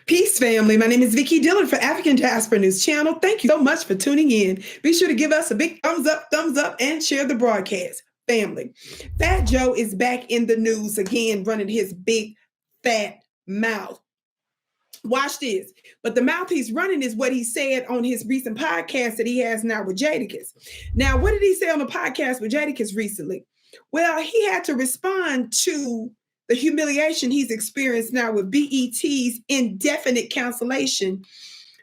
Peace, family. My name is Vicki Dillard for African Diaspora News Channel. Thank you so much for tuning in. Be sure to give us a big thumbs up, and share the broadcast. Family, Fat Joe is back in the news again, running his big, fat mouth. Watch this. But the mouth he's running is what he said on his recent podcast that he has now with Jadakiss. Now, what did he say on the podcast with Jadakiss recently? Well, he had to respond to the humiliation he's experienced now with BET's indefinite cancellation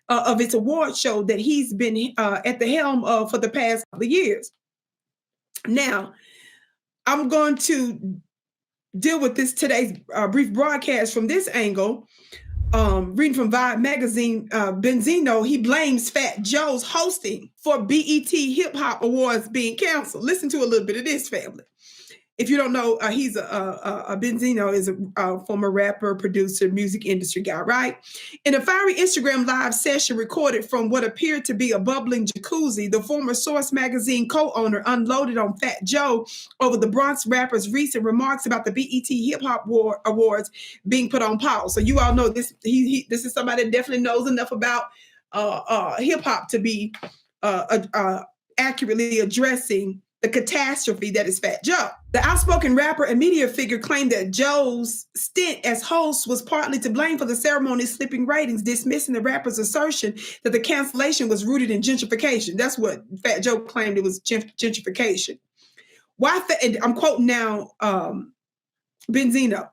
of its award show that he's been at the helm of for the past couple of years. Now, I'm going to deal with this today's brief broadcast from this angle. Reading from Vibe magazine, Benzino, he blames Fat Joe's hosting for BET Hip Hop Awards being canceled. Listen to a little bit of this, family. If you don't know, he's Benzino is a former rapper, producer, music industry guy, right? In a fiery Instagram live session recorded from what appeared to be a bubbling jacuzzi, the former Source magazine co-owner unloaded on Fat Joe over the Bronx rapper's recent remarks about the BET Hip Hop Awards being put on pause. So you all know this. This is somebody that definitely knows enough about hip hop to be accurately addressing the catastrophe that is Fat Joe. The outspoken rapper and media figure claimed that Joe's stint as host was partly to blame for the ceremony's slipping ratings, dismissing the rapper's assertion that the cancellation was rooted in gentrification. That's what Fat Joe claimed, it was gentrification. And I'm quoting now Benzino.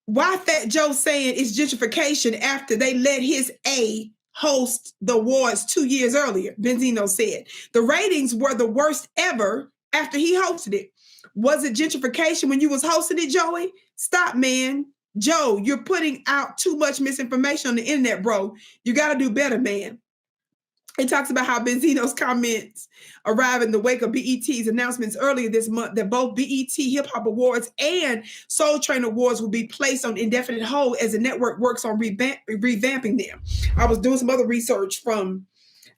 Why Fat Joe saying it's gentrification after they let his A host the awards 2 years earlier? Benzino said the ratings were the worst ever after he hosted it. Was it gentrification when you was hosting it, Joey? Stop, man. Joe, you're putting out too much misinformation on the internet, bro. You got to do better, man. It talks about how Benzino's comments arrive in the wake of BET's announcements earlier this month that both BET Hip Hop Awards and Soul Train Awards will be placed on indefinite hold as the network works on revamping them. I was doing some other research from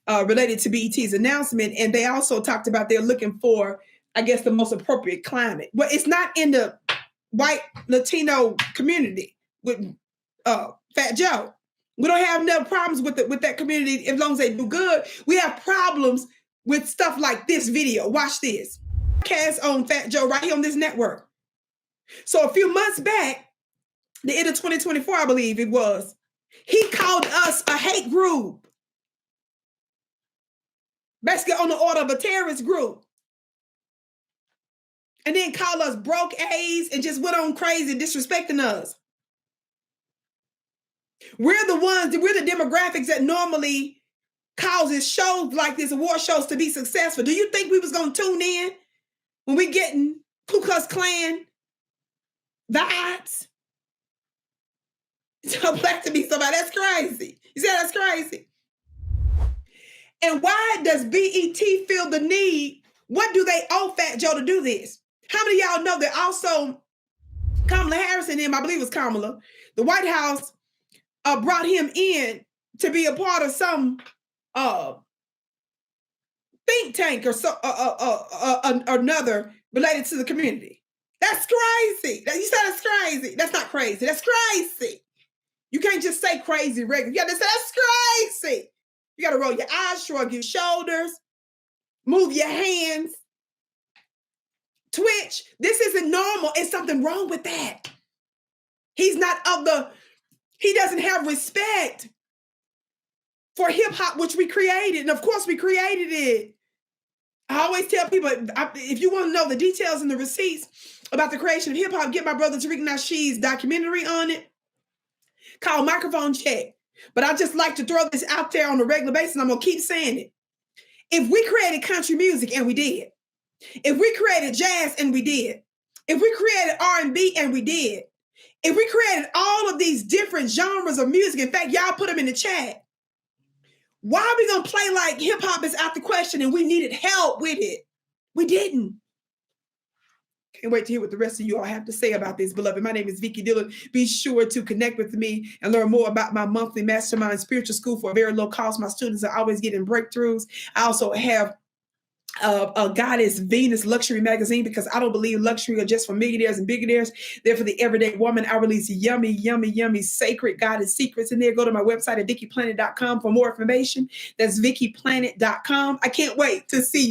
related to BET's announcement, and they also talked about they're looking for, I guess, the most appropriate climate. But it's not in the white Latino community with Fat Joe. We don't have no problems with that community as long as they do good. We have problems with stuff like this video. Watch this. Cast on Fat Joe right here on this network. So a few months back, the end of 2024, I believe it was, he called us a hate group. Basically on the order of a terrorist group. And then called us broke A's and just went on crazy disrespecting us. We're the demographics that normally causes shows like this, award shows, to be successful. Do you think we was going to tune in when we getting Ku Klux Klan vibes? So black to be somebody, that's crazy. You said that's crazy. And why does BET feel the need? What do they owe Fat Joe to do this? How many of y'all know that also Kamala Harris and him, I believe it was Kamala, the White House brought him in to be a part of some think tank or so another related to the community. That's crazy. You said that's crazy. That's not crazy. That's crazy. You can't just say crazy regular. You got to say that's crazy. You got to roll your eyes, shrug your shoulders, move your hands, twitch. This isn't normal. It's something wrong with that. He doesn't have respect for hip hop, which we created. And of course we created it. I always tell people, if you want to know the details and the receipts about the creation of hip hop, get my brother Tariq Nasheed's documentary on it called Microphone Check. But I just like to throw this out there on a regular basis, and I'm going to keep saying it. If we created country music, and we did. If we created jazz, and we did. If we created R&B, and we did. If we created all of these different genres of music, in fact, y'all put them in the chat. Why are we going to play like hip hop is out the question and we needed help with it? We didn't. Can't wait to hear what the rest of you all have to say about this, beloved. My name is Vicki Dillard. Be sure to connect with me and learn more about my monthly mastermind spiritual school for a very low cost. My students are always getting breakthroughs. I also have Goddess Venus luxury magazine, because I don't believe luxury are just for millionaires and billionaires. They're for the everyday woman. I release yummy, yummy, yummy sacred goddess secrets in there. Go to my website at VickiPlanet.com for more information. That's VickiPlanet.com. I can't wait to see you.